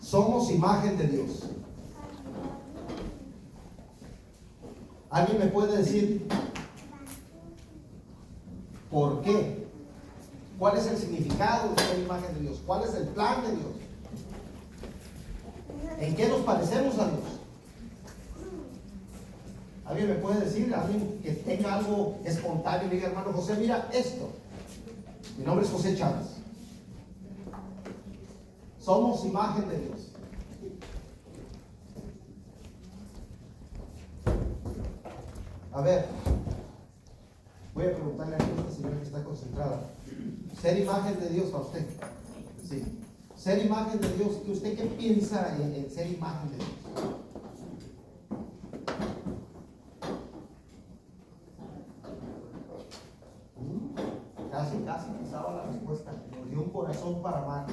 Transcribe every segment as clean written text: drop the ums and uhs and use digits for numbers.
Somos imagen de Dios. ¿Alguien me puede decir por qué? ¿Cuál es el significado de ser imagen de Dios? ¿Cuál es el plan de Dios? ¿En qué nos parecemos a Dios? ¿Alguien me puede decir? ¿Alguien que tenga algo espontáneo? Diga, hermano José, mira esto. Mi nombre es José Chávez. Somos imagen de Dios. A ver, voy a preguntarle a esta señora que está concentrada. Ser imagen de Dios para usted. Sí. Ser imagen de Dios. ¿Usted qué piensa en ser imagen de Dios? Casi pisaba la respuesta. Nos dio un corazón para amar.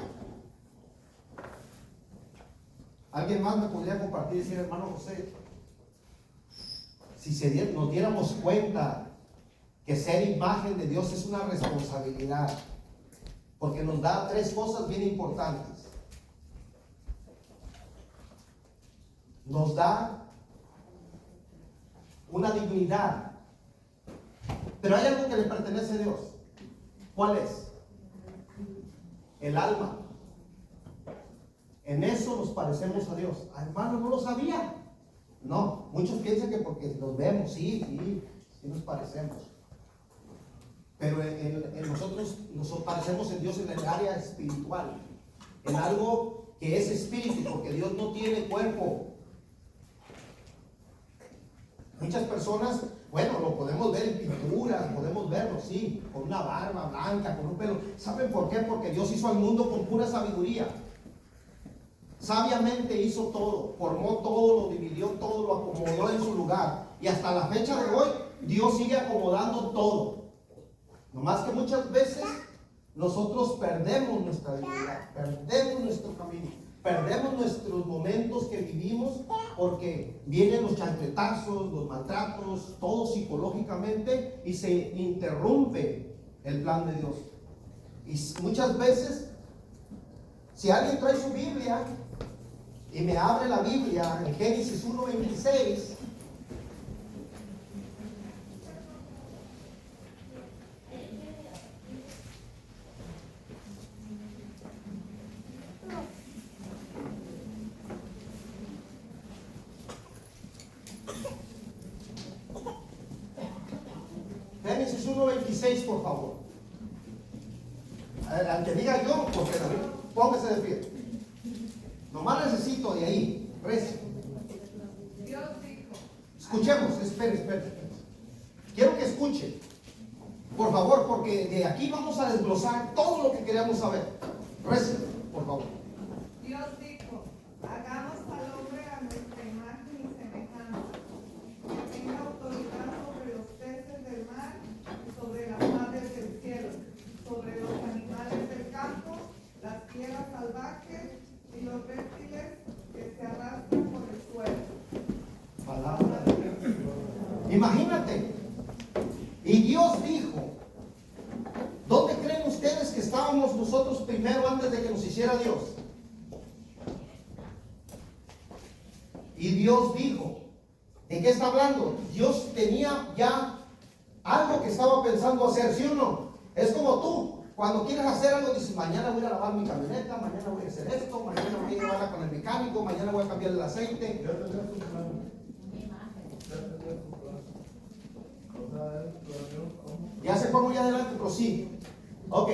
¿Alguien más me podría compartir y decir, hermano José, si nos diéramos cuenta que ser imagen de Dios es una responsabilidad, porque nos da tres cosas bien importantes? Nos da una dignidad, pero hay algo que le pertenece a Dios. ¿Cuál es? El alma. En eso nos parecemos a Dios. Hermano, no lo sabía. No, muchos piensan que porque nos vemos, sí nos parecemos. Pero en nosotros nos parecemos en Dios en el área espiritual, en algo que es espíritu, porque Dios no tiene cuerpo. Muchas personas, bueno, lo podemos ver en pinturas, podemos verlo, sí, con una barba blanca, con un pelo. ¿Saben por qué? Porque Dios hizo al mundo con pura sabiduría. Sabiamente hizo todo, formó todo, lo dividió todo, lo acomodó en su lugar. Y hasta la fecha de hoy, Dios sigue acomodando todo. Nomás que muchas veces nosotros perdemos nuestra dignidad, perdemos nuestro camino, perdemos nuestros momentos que vivimos porque vienen los chancletazos, los maltratos, todo psicológicamente, y se interrumpe el plan de Dios. Y muchas veces, si alguien trae su Biblia y me abre la Biblia en Génesis 1:26, Génesis 1:26, por favor. Aunque diga yo, porque póngase de pie. Nomás necesito de ahí. Reza. Dios dijo. Escuchemos, espere. Quiero que escuche, por favor, porque de aquí vamos a desglosar todo lo que queremos saber. Reza, por favor. Dios dijo, hagamos al hombre a nuestra imagen y semejanza, que tenga autoridad sobre los peces del mar y sobre las aves del cielo, sobre los animales del campo, las fieras salvajes y los reptiles que se arrastran por el suelo. Palabra de Dios. Imagínate. Y Dios dijo, ¿dónde creen ustedes que estábamos nosotros primero antes de que nos hiciera Dios? Y Dios dijo, ¿de qué está hablando? Dios tenía ya algo que estaba pensando hacer, ¿sí o no? Es como tú, cuando quieres hacer algo, dices, mañana voy a lavar mi camioneta, mañana voy a hacer esto, mañana voy a llevarla con el mecánico, mañana voy a cambiar el aceite. Ya se fue muy adelante, pero sí. Ok,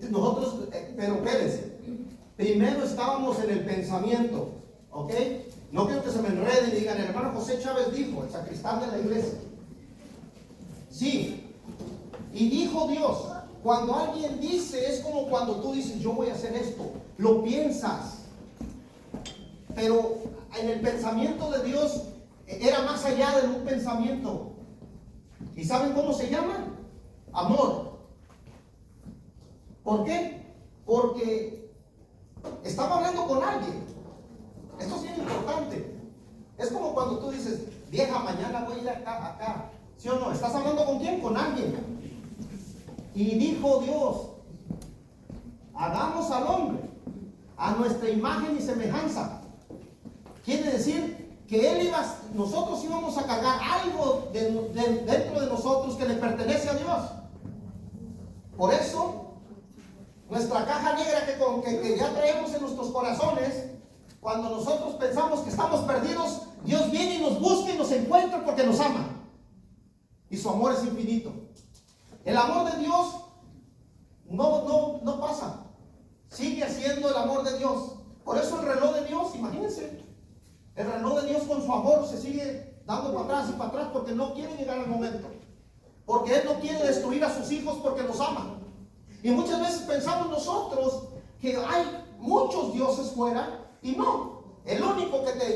nosotros, pero espérense. Primero estábamos en el pensamiento, ok. No quiero que se me enreden y digan, el hermano José Chávez dijo, el sacristán de la iglesia. Sí, y dijo Dios. Cuando alguien dice, es como cuando tú dices, yo voy a hacer esto, lo piensas. Pero en el pensamiento de Dios era más allá de un pensamiento. ¿Y saben cómo se llama? Amor. ¿Por qué? Porque estaba hablando con alguien. Esto es bien importante. Es como cuando tú dices, vieja, mañana voy a ir acá. ¿Sí o no? ¿Estás hablando con quién? Con alguien. Y dijo Dios, hagamos al hombre a nuestra imagen y semejanza. Quiere decir que nosotros íbamos a cargar algo dentro de nosotros que le pertenece a Dios. Por eso, nuestra caja negra que ya traemos en nuestros corazones, cuando nosotros pensamos que estamos perdidos, Dios viene y nos busca y nos encuentra porque nos ama. Y su amor es infinito. El amor de Dios no pasa. Sigue siendo el amor de Dios. Por eso el reloj de Dios, imagínense, el reloj de Dios con su amor se sigue dando para atrás y para atrás porque no quiere llegar al momento. Porque Él no quiere destruir a sus hijos porque los ama. Y muchas veces pensamos nosotros que hay muchos dioses fuera, y no. El único que te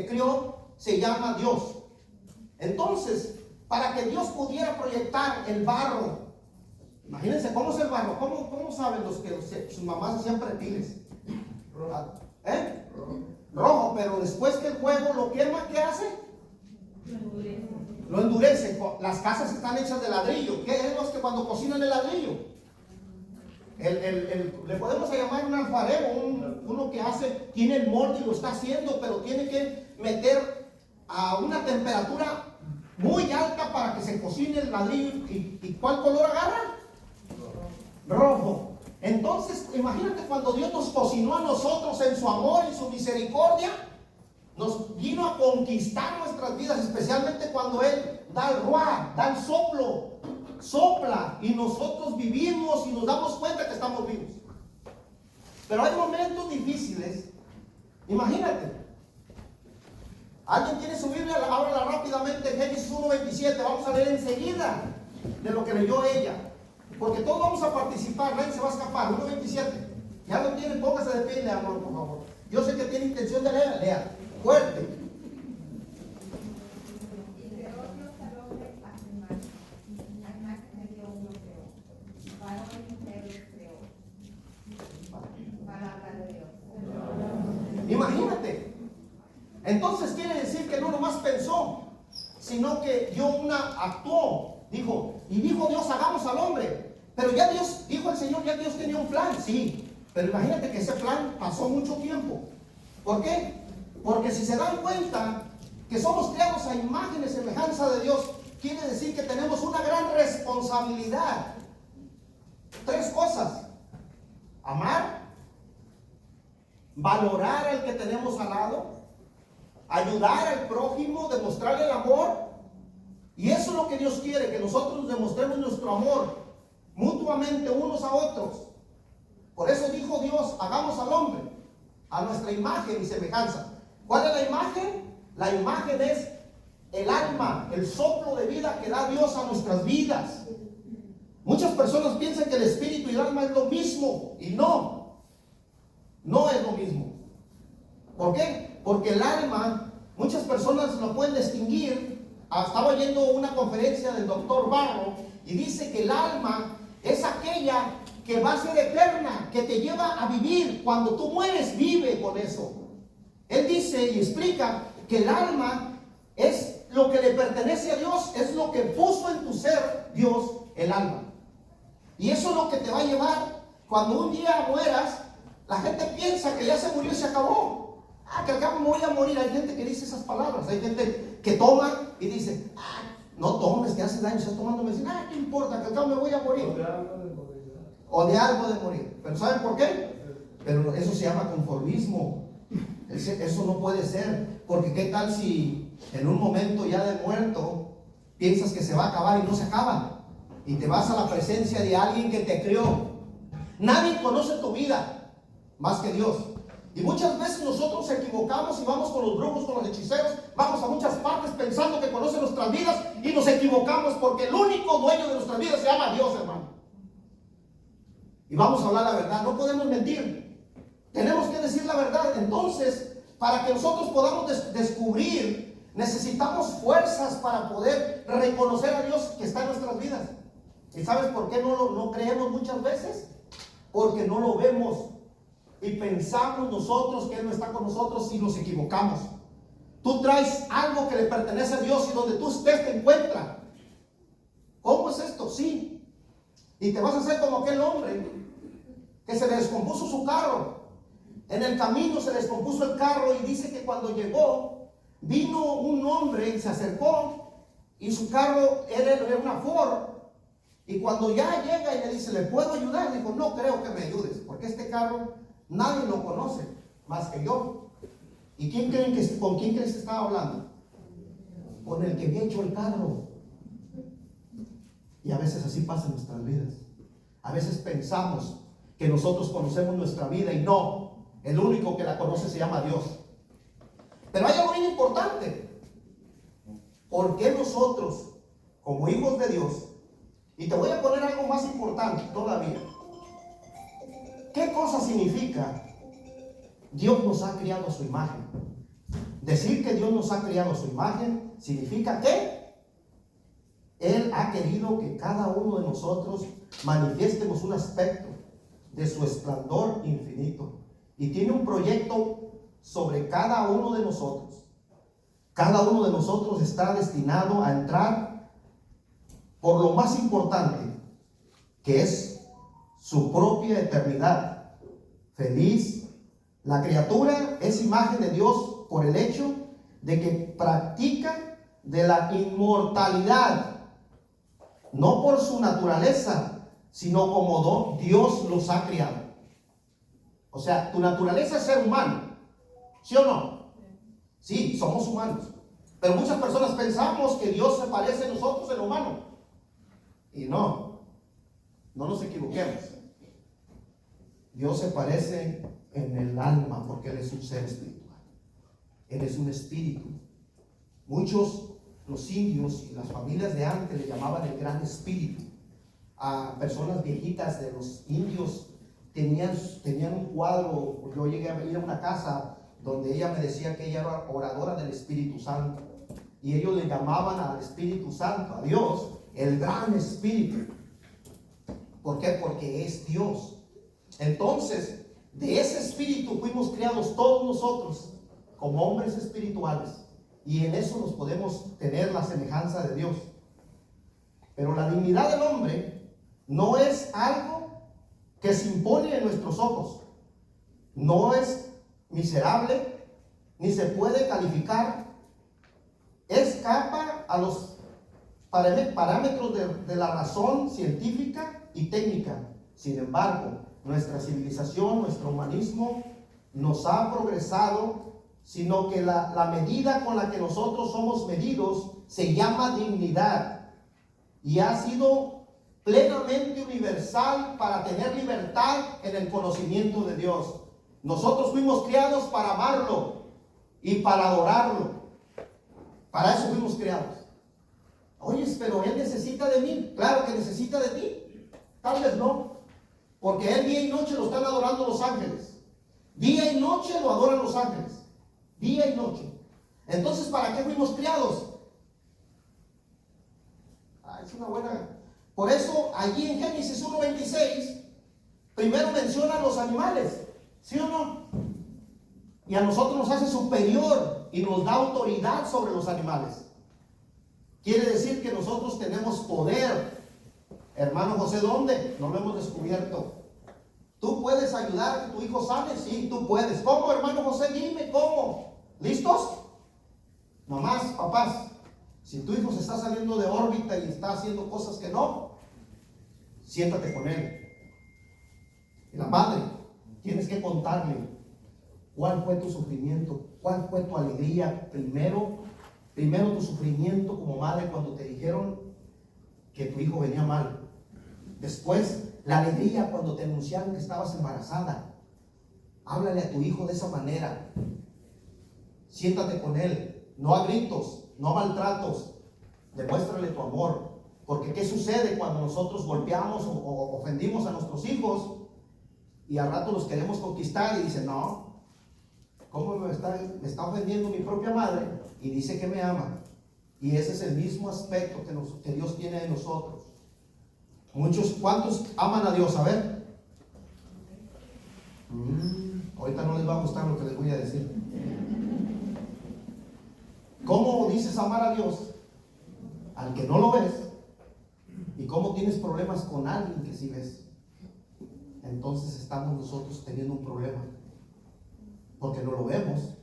crió, se llama Dios. Entonces, para que Dios pudiera proyectar el barro, imagínense cómo es el barro. ¿Cómo saben los que sus mamás hacían pretiles? Rojo, pero después que el fuego lo quema, ¿qué hace? Lo endurece. Las casas están hechas de ladrillo. ¿Qué es lo que cuando cocinan el ladrillo? Le podemos llamar un alfarero, uno que tiene el molde y lo está haciendo, pero tiene que meter a una temperatura muy alta para que se cocine el ladrillo. ¿Y cuál color agarra? Rojo. Entonces, imagínate cuando Dios nos cocinó a nosotros en su amor y su misericordia, nos vino a conquistar nuestras vidas, especialmente cuando Él da el ruá, da el sopla y nosotros vivimos y nos damos cuenta que estamos vivos. Pero hay momentos difíciles. Imagínate. ¿Alguien tiene su Biblia? Ábrala rápidamente, Génesis 1:27. Vamos a leer enseguida de lo que leyó ella, porque todos vamos a participar, nadie se va a escapar. 1:27. Ya lo tienen, póngase de pie y lea, amor, por favor. Yo sé que tiene intención de leer, lea fuerte. Imagínate. Entonces quiere decir que no nomás pensó, sino que actuó. Dijo Dios, hagamos al hombre. Pero ya Dios, dijo el Señor, ya Dios tenía un plan, sí. Pero imagínate que ese plan pasó mucho tiempo. ¿Por qué? Porque si se dan cuenta que somos creados a imagen y semejanza de Dios, quiere decir que tenemos una gran responsabilidad. 3 cosas: amar, valorar al que tenemos al lado, ayudar al prójimo, demostrarle el amor. Y eso es lo que Dios quiere, que nosotros demostremos nuestro amor mutuamente unos a otros. Por eso dijo Dios, hagamos al hombre a nuestra imagen y semejanza. ¿Cuál es la imagen? La imagen es el alma, el soplo de vida que da Dios a nuestras vidas. Muchas personas piensan que el espíritu y el alma es lo mismo, y no es lo mismo. ¿Por qué? Porque el alma, muchas personas lo pueden distinguir. Estaba oyendo una conferencia del doctor Barro y dice que el alma es aquella que va a ser eterna, que te lleva a vivir. Cuando tú mueres, vive con eso. Él dice y explica que el alma es lo que le pertenece a Dios, es lo que puso en tu ser Dios, el alma. Y eso es lo que te va a llevar. Cuando un día mueras, la gente piensa que ya se murió y se acabó. Que al cabo me voy a morir. Hay gente que dice esas palabras. Hay gente que toma y dice, no tomes, que hace daño, estás tomando medicina. ¿Qué importa? Que al cabo me voy a morir. O de algo de morir. ¿Pero saben por qué? Pero eso se llama conformismo. Eso no puede ser. Porque qué tal si en un momento ya de muerto piensas que se va a acabar y no se acaba. Y te vas a la presencia de alguien que te crió. Nadie conoce tu vida más que Dios. Y muchas veces nosotros nos equivocamos y vamos con los brujos, con los hechiceros, vamos a muchas partes pensando que conocen nuestras vidas y nos equivocamos porque el único dueño de nuestras vidas se llama Dios, hermano. Y vamos a hablar la verdad, no podemos mentir. Tenemos que decir la verdad. Entonces, para que nosotros podamos descubrir, necesitamos fuerzas para poder reconocer a Dios que está en nuestras vidas. ¿Y sabes por qué no creemos muchas veces? Porque no lo vemos. Y pensamos nosotros que Él no está con nosotros y nos equivocamos. Tú traes algo que le pertenece a Dios y donde tú estés te encuentra. ¿Cómo es esto? Sí. Y te vas a hacer como aquel hombre que se le descompuso su carro. En el camino se les compuso el carro y dice que cuando llegó, vino un hombre y se acercó y su carro era una Ford. Y cuando ya llega y le dice, ¿le puedo ayudar? Dijo, no creo que me ayudes, porque este carro nadie lo conoce más que yo. ¿Y con quién crees que estaba hablando? Con el que había hecho el carro. Y a veces así pasa en nuestras vidas. A veces pensamos que nosotros conocemos nuestra vida y no, el único que la conoce se llama Dios. Pero hay algo bien importante. ¿Por qué nosotros, como hijos de Dios, y te voy a poner algo más importante todavía, ¿qué cosa significa Dios nos ha criado a su imagen? Decir que Dios nos ha criado a su imagen significa que Él ha querido que cada uno de nosotros manifiestemos un aspecto de su esplendor infinito. Y tiene un proyecto sobre cada uno de nosotros. Cada uno de nosotros está destinado a entrar por lo más importante, que es su propia eternidad. Feliz. La criatura es imagen de Dios por el hecho de que practica de la inmortalidad, no por su naturaleza, sino como Dios los ha criado. O sea, tu naturaleza es ser humano, ¿sí o no? Sí, somos humanos. Pero muchas personas pensamos que Dios se parece a nosotros en lo humano. Y no nos equivoquemos. Dios se parece en el alma porque Él es un ser espiritual. Él es un espíritu. Muchos, los indios y las familias de antes le llamaban el gran espíritu. A personas viejitas de los indios tenían un cuadro. Yo llegué a ir a una casa donde ella me decía que ella era oradora del Espíritu Santo. Y ellos le llamaban al Espíritu Santo, a Dios, el gran espíritu. ¿Por qué? Porque es Dios. Entonces, de ese espíritu fuimos creados todos nosotros como hombres espirituales. Y en eso nos podemos tener la semejanza de Dios. Pero la dignidad del hombre no es algo que se impone en nuestros ojos. No es miserable, ni se puede calificar. Escapa a los parámetros de la razón científica y técnica. Sin embargo, nuestra civilización, nuestro humanismo nos ha progresado, sino que la medida con la que nosotros somos medidos se llama dignidad y ha sido plenamente universal para tener libertad en el conocimiento de Dios. Nosotros fuimos criados para amarlo y para adorarlo. Para eso fuimos creados. Oye, pero Él necesita de mí. Claro que necesita de ti. Tal vez no. Porque Él día y noche lo están adorando los ángeles. Día y noche lo adoran los ángeles. Día y noche. Entonces, ¿para qué fuimos criados? Es una buena. Por eso, allí en Génesis 1:26, primero menciona a los animales. ¿Sí o no? Y a nosotros nos hace superior y nos da autoridad sobre los animales. Quiere decir que nosotros tenemos poder. Hermano José, ¿dónde? No lo hemos descubierto. ¿Tú puedes ayudar a que tu hijo sane? Sí, tú puedes. ¿Cómo, hermano José? Dime, ¿cómo? ¿Listos? Mamás, papás, si tu hijo se está saliendo de órbita y está haciendo cosas que no, siéntate con él. Y la madre, tienes que contarle cuál fue tu sufrimiento, cuál fue tu alegría. Primero tu sufrimiento como madre cuando te dijeron que tu hijo venía mal. Después, la alegría cuando te anunciaron que estabas embarazada. Háblale a tu hijo de esa manera. Siéntate con él, no a gritos, no a maltratos. Demuéstrale tu amor. Porque ¿qué sucede cuando nosotros golpeamos o ofendimos a nuestros hijos y al rato los queremos conquistar y dicen, no, ¿cómo me está ofendiendo mi propia madre? Y dice que me ama. Y ese es el mismo aspecto que Dios tiene de nosotros. ¿Cuántos aman a Dios? A ver. Ahorita no les va a gustar lo que les voy a decir. ¿Cómo dices amar a Dios? Al que no lo ves. ¿Y cómo tienes problemas con alguien que sí ves? Entonces estamos nosotros teniendo un problema. porque no lo vemos.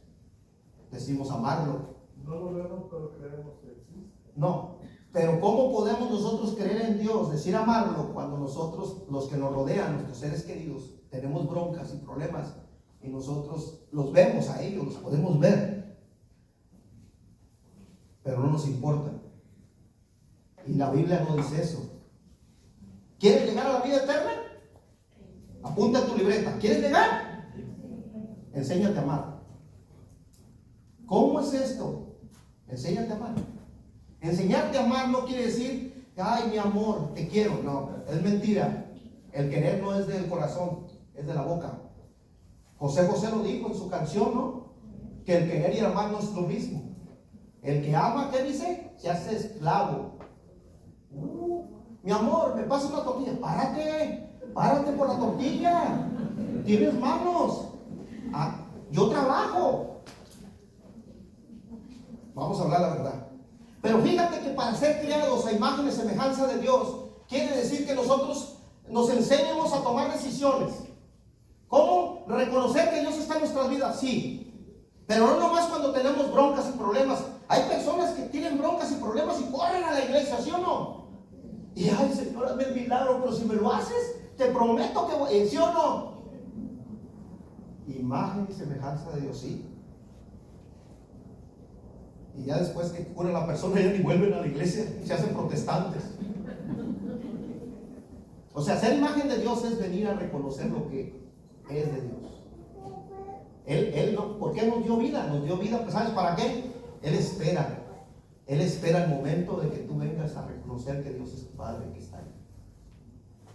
Decimos amarlo. No lo vemos, pero creemos que existe. No, pero ¿cómo podemos nosotros creer en Dios, decir amarlo, cuando nosotros, los que nos rodean, nuestros seres queridos, tenemos broncas y problemas y nosotros los vemos a ellos, los podemos ver, pero no nos importa? Y la Biblia no dice eso. ¿Quieres llegar a la vida eterna? Apunta en tu libreta. ¿Quieres llegar? Enséñate a amar. ¿Cómo es esto? Enséñate a amar. Enseñarte a amar no quiere decir, ay, mi amor, te quiero. No, es mentira. El querer no es del corazón, es de la boca. José lo dijo en su canción, ¿no? Que el querer y el amar no es lo mismo. El que ama, ¿qué dice? Se hace esclavo. Mi amor, me pasa una tortilla. Párate por la tortilla. Tienes manos. Yo trabajo. Vamos a hablar la verdad. Pero fíjate que para ser creados a imagen y semejanza de Dios, quiere decir que nosotros nos enseñemos a tomar decisiones. ¿Cómo? Reconocer que Dios está en nuestras vidas, sí. Pero no nomás cuando tenemos broncas y problemas. Hay personas que tienen broncas y problemas y corren a la iglesia, ¿sí o no? Y ay, Señor, hazme el milagro, pero si me lo haces, te prometo que voy, ¿sí o no? Imagen y semejanza de Dios, sí. Y ya después que cura la persona, ya ni vuelven a la iglesia, se hacen protestantes. O sea, ser imagen de Dios es venir a reconocer lo que es de Dios. Él no, ¿por qué nos dio vida? Nos dio vida, pues, ¿sabes para qué? Él espera el momento de que tú vengas a reconocer que Dios es tu Padre que está ahí.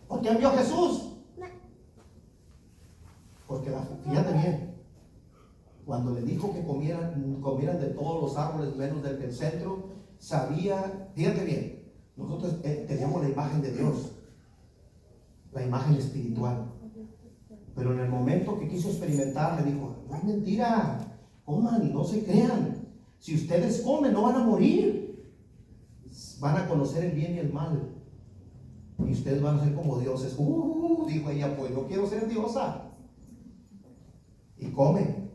¿Por qué envió a Jesús? Porque fíjate bien, cuando le dijo que comieran de todos los árboles menos del centro, sabía, fíjate bien, nosotros teníamos la imagen de Dios, la imagen espiritual. Pero en el momento que quiso experimentar, le dijo, no es mentira, coman, no se crean. Si ustedes comen, no van a morir. Van a conocer el bien y el mal. Y ustedes van a ser como dioses. Dijo ella, pues no quiero ser diosa. Y come.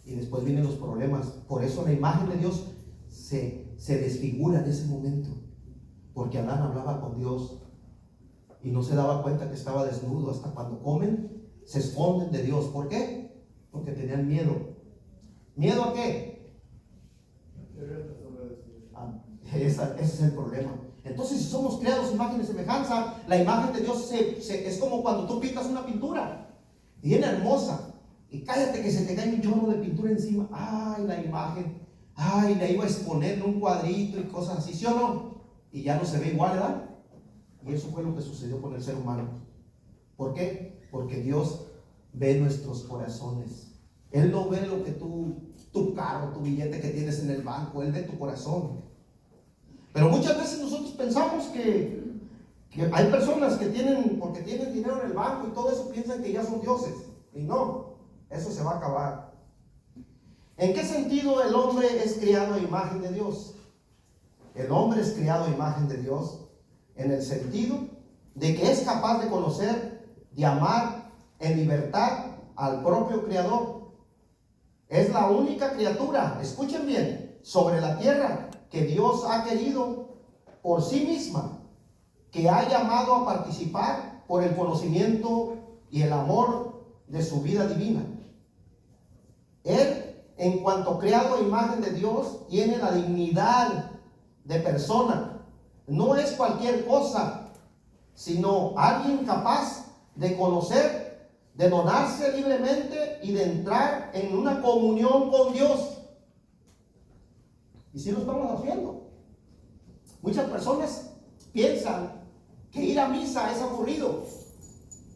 Y después vienen los problemas. Por eso la imagen de Dios se desfigura en ese momento. Porque Adán hablaba con Dios y no se daba cuenta que estaba desnudo. Hasta cuando comen, se esconden de Dios. ¿Por qué? Porque tenían miedo. ¿Miedo a qué? Ese es el problema. Entonces, si somos creados imagen y semejanza, la imagen de Dios es como cuando tú pintas una pintura bien hermosa y cállate que se te cae un chorro de pintura encima. Ay, la imagen, ay, la iba a exponer en un cuadrito y cosas así, ¿sí o no? Y ya no se ve igual, ¿verdad? Y eso fue lo que sucedió con el ser humano. ¿Por qué? Porque Dios ve nuestros corazones. Él no ve lo que tu carro, tu billete que tienes en el banco. Él ve tu corazón. Pero muchas veces nosotros pensamos que hay personas que porque tienen dinero en el banco y todo eso, piensan que ya son dioses. Y no, eso se va a acabar. ¿En qué sentido el hombre es criado a imagen de Dios? El hombre es criado a imagen de Dios en el sentido de que es capaz de conocer, de amar en libertad al propio Creador. Es la única criatura, escuchen bien, sobre la tierra que Dios ha querido por sí misma, que ha llamado a participar por el conocimiento y el amor de su vida divina. Él, en cuanto creado a imagen de Dios, tiene la dignidad de persona. No es cualquier cosa, sino alguien capaz de conocer, de donarse libremente y de entrar en una comunión con Dios. Y si lo estamos haciendo. Muchas personas piensan que ir a misa es aburrido.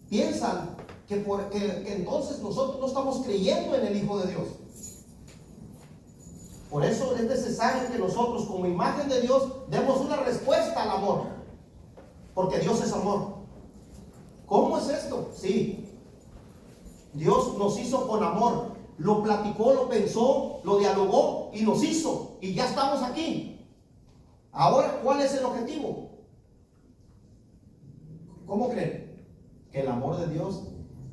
Piensan que entonces nosotros no estamos creyendo en el Hijo de Dios. Por eso es necesario que nosotros, como imagen de Dios, demos una respuesta al amor. Porque Dios es amor. ¿Cómo es esto? Sí. Dios nos hizo con amor. Lo platicó, lo pensó, lo dialogó y nos hizo. Y ya estamos aquí. Ahora, ¿cuál es el objetivo? ¿Cómo creen? Que el amor de Dios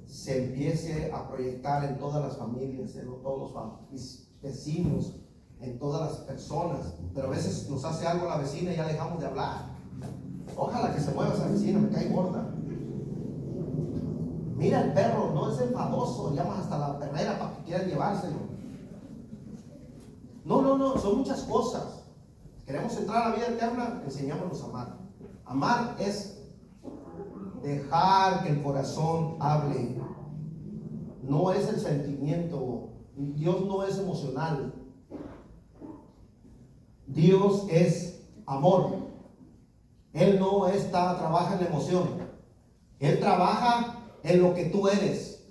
se empiece a proyectar en todas las familias, en todos los vecinos, en todas las personas. Pero a veces nos hace algo la vecina y ya dejamos de hablar. Ojalá que se mueva esa vecina, me cae gorda. Mira el perro, no es enfadoso, llamas hasta la perrera para que quieran llevárselo. No, son muchas cosas. Queremos entrar a la vida eterna, enseñámonos a amar. Amar es dejar que el corazón hable. No es el sentimiento. Dios no es emocional. Dios es amor. Él no trabaja en la emoción. Él trabaja en lo que tú eres.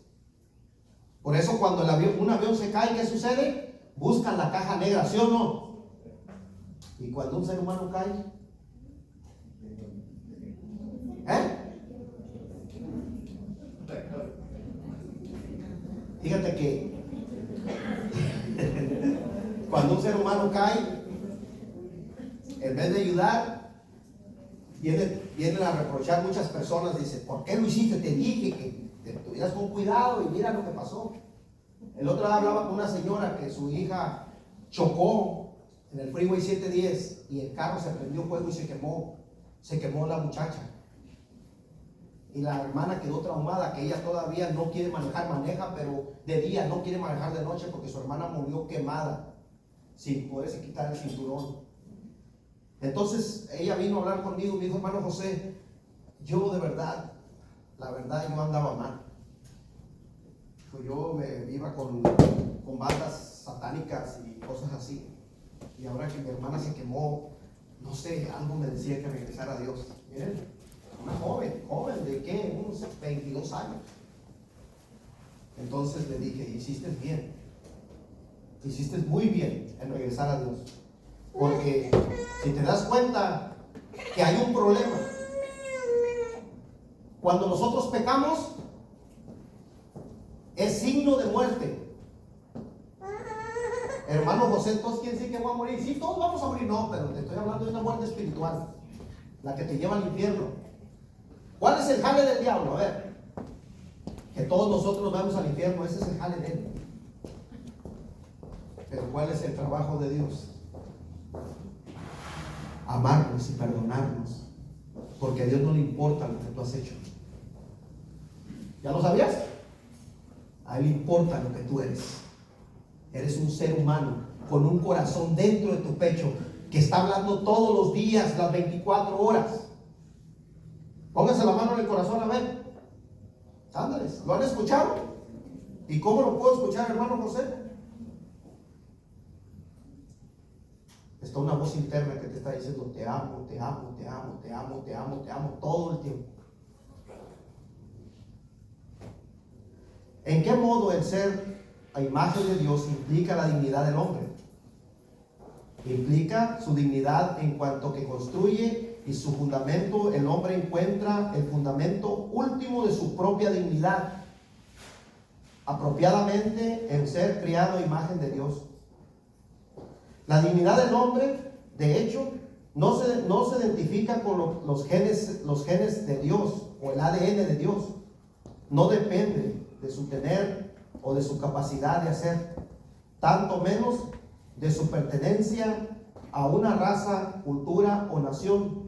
Por eso cuando un avión se cae, ¿qué sucede? Buscan la caja negra, ¿sí o no? Y cuando un ser humano cae, fíjate que cuando un ser humano cae, en vez de ayudar, vienen a reprochar muchas personas. Dicen, ¿por qué lo hiciste? Te dije que te tuvieras con cuidado y mira lo que pasó. El otro día hablaba con una señora que su hija chocó en el Freeway 710 y el carro se prendió fuego y se quemó la muchacha. Y la hermana quedó traumada, que ella todavía no quiere maneja, pero de día, no quiere manejar de noche porque su hermana murió quemada sin poderse quitar el cinturón. Entonces ella vino a hablar conmigo y me dijo, hermano José, yo de verdad, la verdad yo andaba mal. Yo me iba con bandas satánicas y cosas así. Y ahora que mi hermana se quemó, no sé, algo me decía que regresara a Dios. Miren, una joven de qué, unos 22 años. Entonces le dije, hiciste bien, hiciste muy bien en regresar a Dios. Porque si te das cuenta que hay un problema, cuando nosotros pecamos, es signo de muerte. Hermano José, entonces quiere decir que voy a morir. Sí, todos vamos a morir. No, pero te estoy hablando de una muerte espiritual, la que te lleva al infierno. ¿Cuál es el jale del diablo? A ver, que todos nosotros vamos al infierno, ese es el jale de él. Pero ¿cuál es el trabajo de Dios? Amarnos y perdonarnos, porque a Dios no le importa lo que tú has hecho. ¿Ya lo sabías? A Él le importa lo que tú eres. Eres un ser humano con un corazón dentro de tu pecho que está hablando todos los días, las 24 horas. Pónganse la mano en el corazón a ver. Ándales, ¿lo han escuchado? ¿Y cómo lo puedo escuchar, hermano José? Está una voz interna que te está diciendo, te amo, te amo, te amo, te amo, te amo, te amo todo el tiempo. ¿En qué modo el ser a imagen de Dios implica la dignidad del hombre? Implica su dignidad en cuanto que construye y su fundamento. El hombre encuentra el fundamento último de su propia dignidad, apropiadamente en ser criado a imagen de Dios. La dignidad del hombre, de hecho, no se identifica con los genes de Dios o el ADN de Dios. No depende de su tener o de su capacidad de hacer, tanto menos de su pertenencia a una raza, cultura o nación.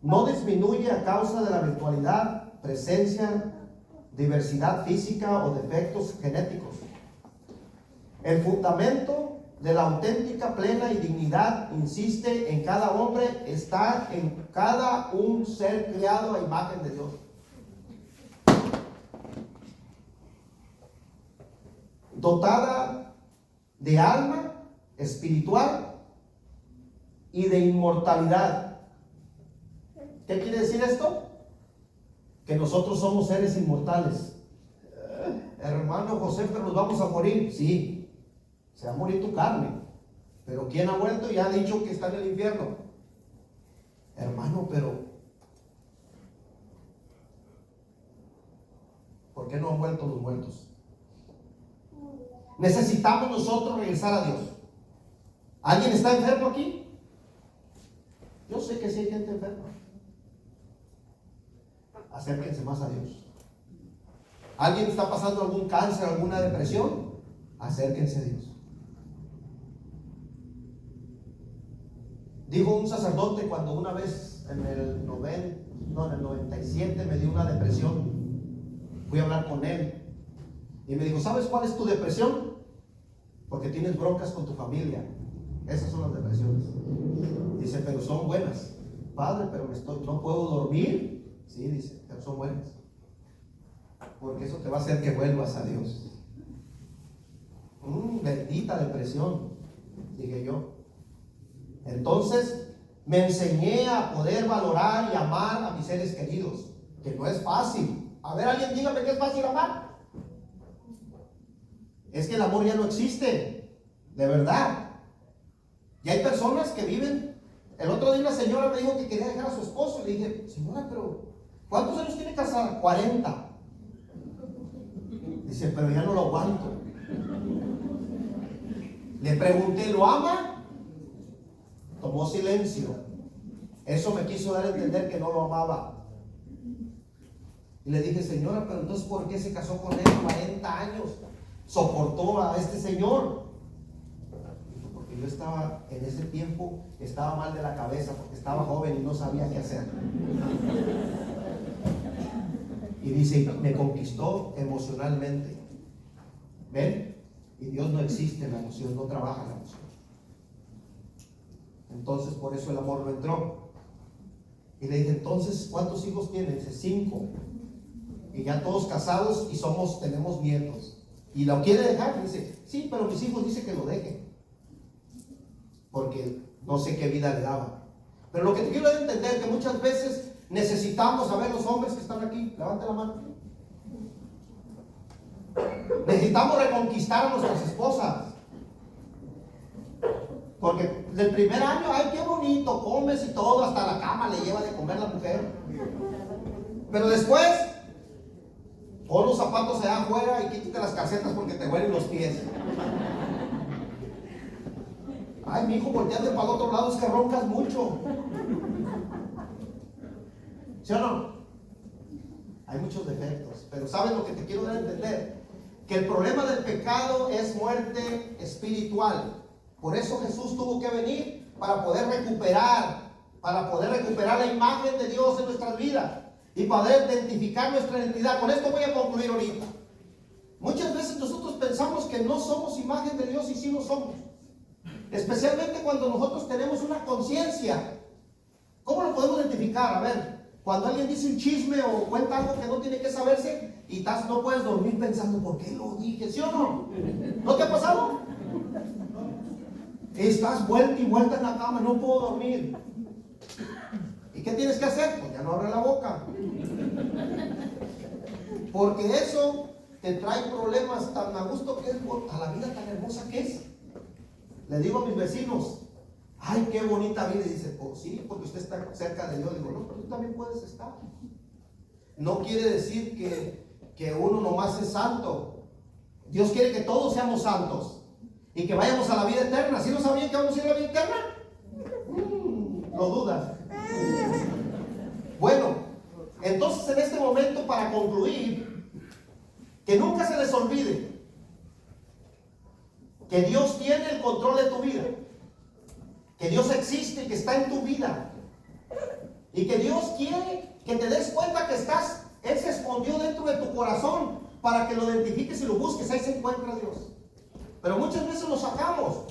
No disminuye a causa de la virtualidad, presencia, diversidad física o defectos genéticos. El fundamento de la auténtica, plena y dignidad, insiste, en cada hombre, está en cada un ser creado a imagen de Dios. Dotada de alma espiritual y de inmortalidad. ¿Qué quiere decir esto? Que nosotros somos seres inmortales. Hermano José, pero nos vamos a morir. Sí, se va a morir tu carne. Pero ¿quién ha muerto y ha dicho que está en el infierno? Hermano, pero ¿por qué no han vuelto los muertos? Necesitamos nosotros regresar a Dios. ¿Alguien está enfermo aquí? Yo sé que sí hay gente enferma. acérquense más a Dios. ¿Alguien está pasando algún cáncer, alguna depresión? Acérquense a Dios. Dijo un sacerdote cuando una vez en el 97 me dio una depresión. Fui a hablar con él y me dijo, ¿sabes cuál es tu depresión? Porque tienes broncas con tu familia. Esas son las depresiones. Dice, pero son buenas. Padre, pero no puedo dormir. Sí, dice, pero son buenas. Porque eso te va a hacer que vuelvas a Dios. Bendita depresión, dije yo. Entonces me enseñé a poder valorar y amar a mis seres queridos, que no es fácil. A ver, alguien dígame que es fácil amar. Es que el amor ya no existe, de verdad. Y hay personas que viven. El otro día una señora me dijo que quería dejar a su esposo. Le dije, señora, pero ¿cuántos años tiene casada? 40. Dice, pero ya no lo aguanto. Le pregunté, ¿lo ama? Tomó silencio. Eso me quiso dar a entender que no lo amaba. Y le dije, señora, pero entonces ¿por qué se casó con él 40 años? Soportó a este señor. Porque yo estaba, en ese tiempo, estaba mal de la cabeza, porque estaba joven y no sabía qué hacer. Y dice, me conquistó emocionalmente. ¿Ven? Y Dios no existe en la emoción, no trabaja en la emoción. Entonces por eso el amor no entró. Y le dije, entonces, ¿cuántos hijos tiene? Dice, 5. Y ya todos casados y tenemos nietos. Y lo quiere dejar. Y dice, sí, pero mis hijos dicen que lo dejen. Porque no sé qué vida le daba. Pero lo que te quiero es entender que muchas veces necesitamos, a ver los hombres que están aquí, levante la mano. Necesitamos reconquistar a nuestras esposas. Porque del primer año, ay, qué bonito, comes y todo, hasta la cama le lleva de comer la mujer. Pero después, pon los zapatos allá afuera y quítate las calcetas porque te huelen los pies. Ay, mi hijo, volteate para el otro lado, es que roncas mucho. ¿Sí o no? Hay muchos defectos, pero ¿sabes lo que te quiero dar a entender? Que el problema del pecado es muerte espiritual. Por eso Jesús tuvo que venir para poder recuperar la imagen de Dios en nuestras vidas y poder identificar nuestra identidad. Con esto voy a concluir ahorita. Muchas veces nosotros pensamos que no somos imagen de Dios y sí lo somos. Especialmente cuando nosotros tenemos una conciencia. ¿Cómo lo podemos identificar? A ver, cuando alguien dice un chisme o cuenta algo que no tiene que saberse y no puedes dormir pensando, ¿por qué lo dije? ¿Sí o no? ¿No te ha pasado? Estás vuelta y vuelta en la cama, no puedo dormir. ¿Y qué tienes que hacer? Pues ya no abre la boca. Porque eso te trae problemas tan a gusto que es a la vida tan hermosa que es. Le digo a mis vecinos, ay, qué bonita vida. Y dice, pues sí, porque usted está cerca de Dios. Digo, no, pero tú también puedes estar. No quiere decir que uno nomás es santo. Dios quiere que todos seamos santos y que vayamos a la vida eterna. ¿Sí no sabían que vamos a ir a la vida eterna? Lo dudas. Bueno, entonces en este momento, para concluir, que nunca se les olvide que Dios tiene el control de tu vida, que Dios existe, que está en tu vida, y que Dios quiere que te des cuenta que Él se escondió dentro de tu corazón para que lo identifiques y lo busques. Ahí se encuentra Dios. Pero muchas veces lo sacamos,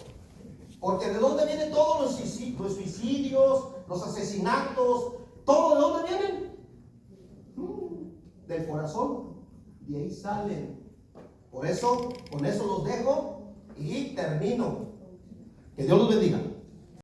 porque ¿de dónde vienen todos los suicidios, los asesinatos? ¿Todo de dónde vienen? Del corazón. De ahí salen. Por eso, con eso los dejo y termino. Que Dios los bendiga.